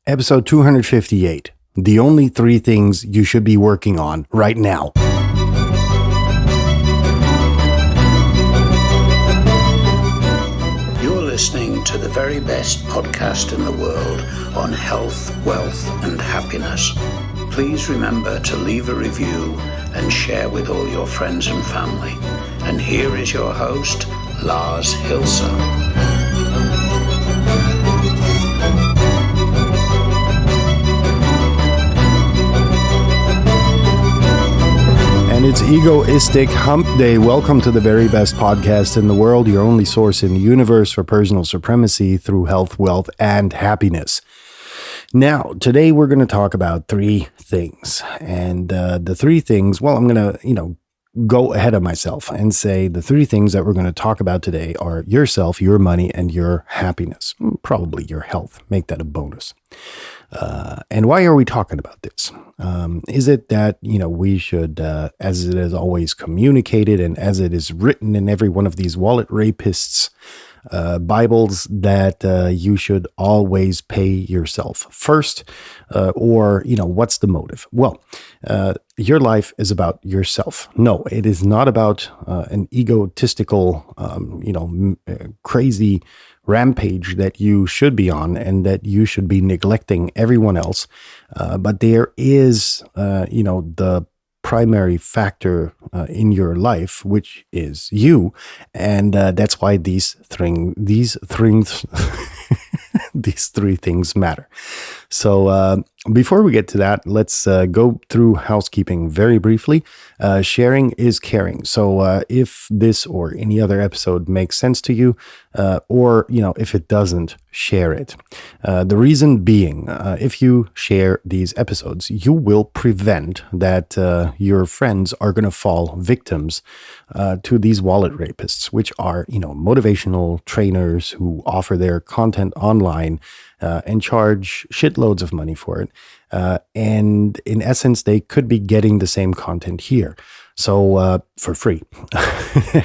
Episode 258, the only 3 things you should be working on right now. You're listening to the very best podcast in the world on health, wealth, and happiness. Please remember to leave a review and share with all your friends and family. And here is your host, Lars Hilser. And it's Egoistic Hump Day. Welcome to the very best podcast in the world, your only source in the universe for personal supremacy through health, wealth, and happiness. Now, today we're going to talk about 3 things. And the 3 things, well, I'm going to, go ahead of myself and say the 3 things that we're going to talk about today are yourself, your money, and your happiness. Probably your health. Make that a bonus. And why are we talking about this? Is it that, we should, as it is always communicated and as it is written in every one of these wallet rapists' Bibles, that you should always pay yourself first? Or, what's the motive? Well, your life is about yourself. No, it is not about an egotistical, crazy rampage that you should be on and that you should be neglecting everyone else. But there is, the primary factor in your life, which is you. And that's why these 3 things matter. So before we get to that, let's go through housekeeping very briefly. Sharing is caring. So if this or any other episode makes sense to you, or, if it doesn't, share it. The reason being, if you share these episodes, you will prevent that your friends are going to fall victims to these wallet rapists, which are, motivational trainers who offer their content online and charge shitloads of money for it. And in essence, they could be getting the same content here. So for free.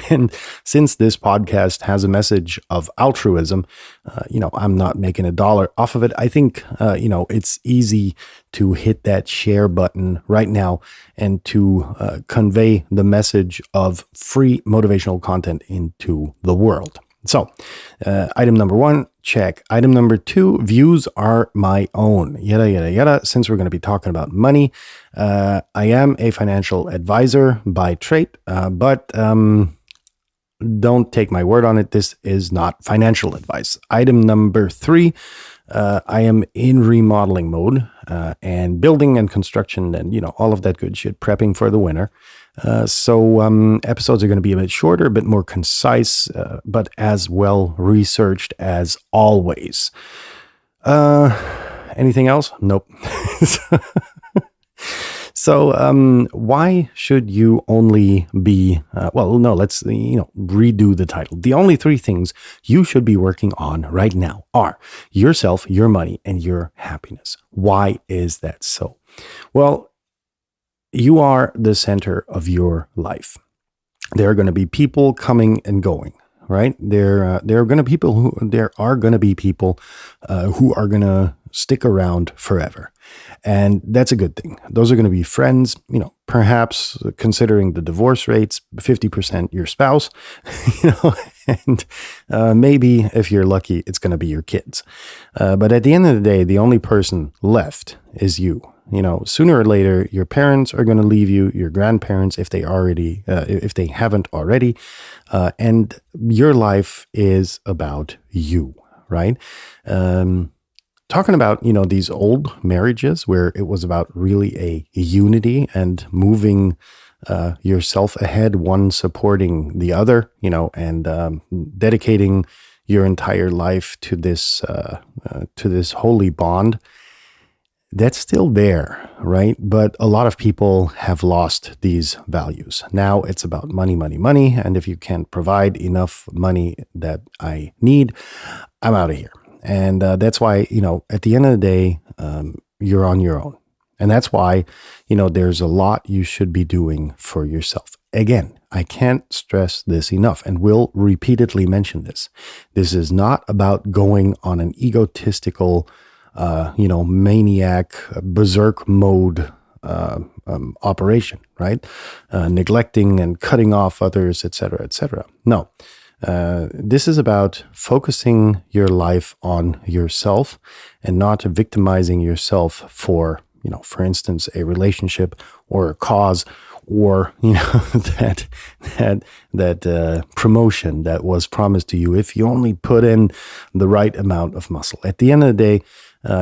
And since this podcast has a message of altruism, I'm not making $1 off of it. I think, it's easy to hit that share button right now and to convey the message of free motivational content into the world. So, item number 1, check. Item number 2, views are my own. Yada, yada, yada. Since we're going to be talking about money, I am a financial advisor by trade, but don't take my word on it. This is not financial advice. Item number 3, I am in remodeling mode and building and construction and, all of that good shit, prepping for the winter. So episodes are going to be a bit shorter, a bit more concise, but as well researched as always. Anything else? Nope. So why should you only be, let's, redo the title. The only 3 things you should be working on right now are yourself, your money, and your happiness. Why is that so? Well, you are the center of your life. There are going to be people coming and going, right? There are going to be people who are going to stick around forever. And that's a good thing. Those are going to be friends, perhaps considering the divorce rates, 50% your spouse, and maybe if you're lucky, it's going to be your kids. But at the end of the day, the only person left is you. Sooner or later, your parents are going to leave you, your grandparents, if they haven't already, and your life is about you, right? Talking about, these old marriages where it was about really a unity and moving yourself ahead, one supporting the other, and dedicating your entire life to this holy bond. That's still there, right? But a lot of people have lost these values. Now it's about money, money, money. And if you can't provide enough money that I need, I'm out of here. And that's why, at the end of the day, you're on your own. And that's why, there's a lot you should be doing for yourself. Again, I can't stress this enough and will repeatedly mention this. This is not about going on an egotistical maniac, berserk mode operation, right? Neglecting and cutting off others, etc., etc. No, this is about focusing your life on yourself and not victimizing yourself for, for instance, a relationship or a cause or, that promotion that was promised to you if you only put in the right amount of muscle. At the end of the day,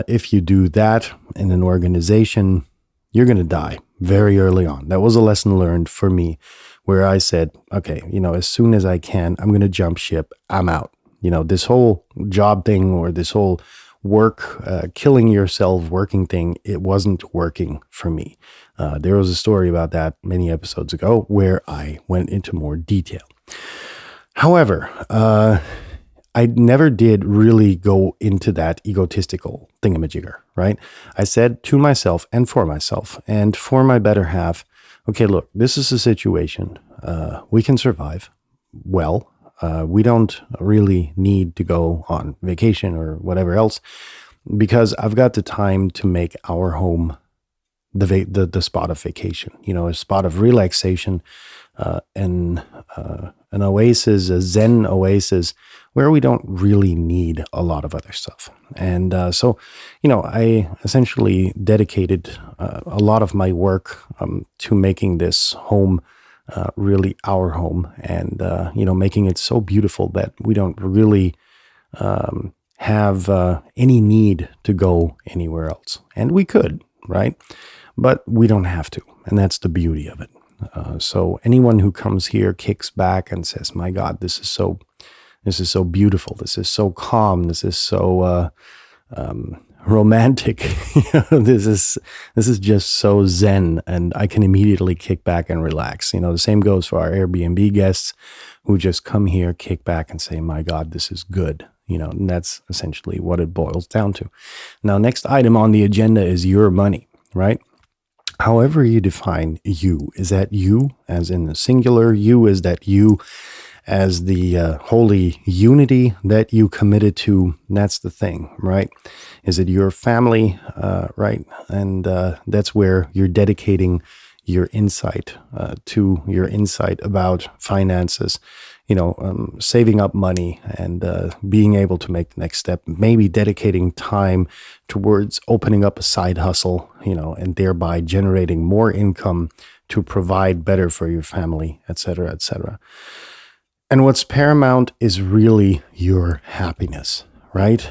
if you do that in an organization, you're going to die very early on. That was a lesson learned for me where I said, okay, as soon as I can, I'm going to jump ship. I'm out. This whole job thing or this whole work, killing yourself working thing, it wasn't working for me. There was a story about that many episodes ago where I went into more detail. However, I never did really go into that egotistical thingamajigger, right? I said to myself and for my better half, okay, look, this is a situation. We can survive well. We don't really need to go on vacation or whatever else because I've got the time to make our home the spot of vacation, a spot of relaxation, an oasis, a Zen oasis, where we don't really need a lot of other stuff. And so, I essentially dedicated a lot of my work to making this home really our home and, making it so beautiful that we don't really have any need to go anywhere else. And we could, right? But we don't have to. And that's the beauty of it. So anyone who comes here kicks back and says, my God, this is so beautiful. This is so calm. This is so romantic. This is just so Zen. And I can immediately kick back and relax. The same goes for our Airbnb guests who just come here, kick back and say, my God, this is good. And that's essentially what it boils down to. Now, next item on the agenda is your money, right? However you define you, is that you as in the singular? You, is that you as the holy unity that you committed to? That's the thing, right? Is it your family, right? And that's where you're dedicating your insight to your insight about finances, saving up money and being able to make the next step, maybe dedicating time towards opening up a side hustle, and thereby generating more income to provide better for your family, et cetera, et cetera. And what's paramount is really your happiness, right?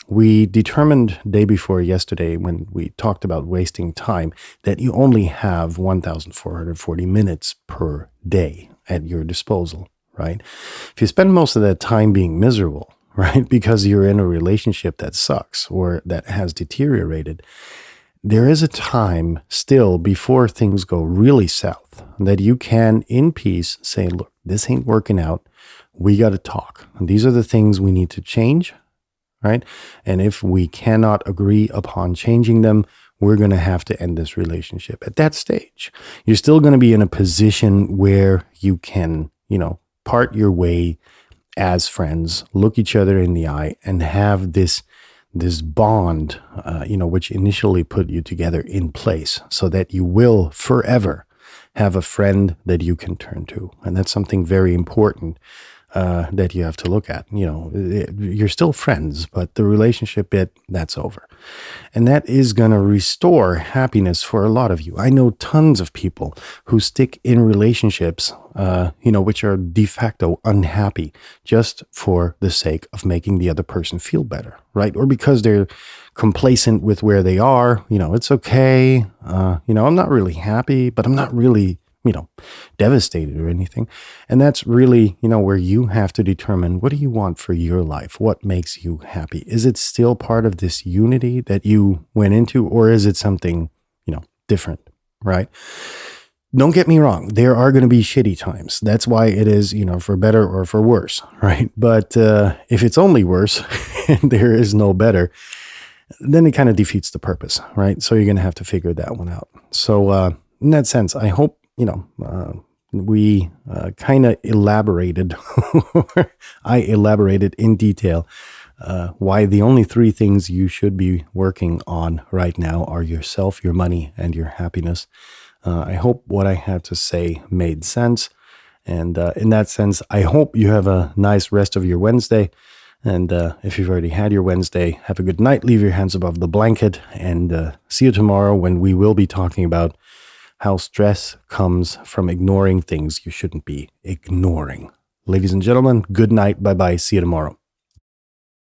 We determined day before yesterday when we talked about wasting time that you only have 1,440 minutes per day at your disposal, right? If you spend most of that time being miserable, right, because you're in a relationship that sucks or that has deteriorated, there is a time still before things go really south that you can, in peace, say, look, this ain't working out. We got to talk. And these are the things we need to change, right? And if we cannot agree upon changing them, we're going to have to end this relationship. At that stage, you're still going to be in a position where you can, part your way as friends, look each other in the eye and have this bond, which initially put you together in place so that you will forever have a friend that you can turn to. And that's something very important that you have to look at. You're still friends, but the relationship bit, that's over. And that is going to restore happiness for a lot of you. I know tons of people who stick in relationships, which are de facto unhappy just for the sake of making the other person feel better, right? Or because they're complacent with where they are. It's okay. I'm not really happy, but I'm not really devastated or anything. And that's really, where you have to determine, what do you want for your life? What makes you happy? Is it still part of this unity that you went into, or is it something, different, right? Don't get me wrong. There are going to be shitty times. That's why it is, for better or for worse, right? But if it's only worse and there is no better, then it kind of defeats the purpose, right? So you're going to have to figure that one out. So in that sense, I hope we kind of elaborated, I elaborated in detail why the only three things you should be working on right now are yourself, your money, and your happiness. I hope what I had to say made sense. And in that sense, I hope you have a nice rest of your Wednesday. And if you've already had your Wednesday, have a good night. Leave your hands above the blanket. And see you tomorrow when we will be talking about how stress comes from ignoring things you shouldn't be ignoring. Ladies and gentlemen, good night. Bye-bye. See you tomorrow.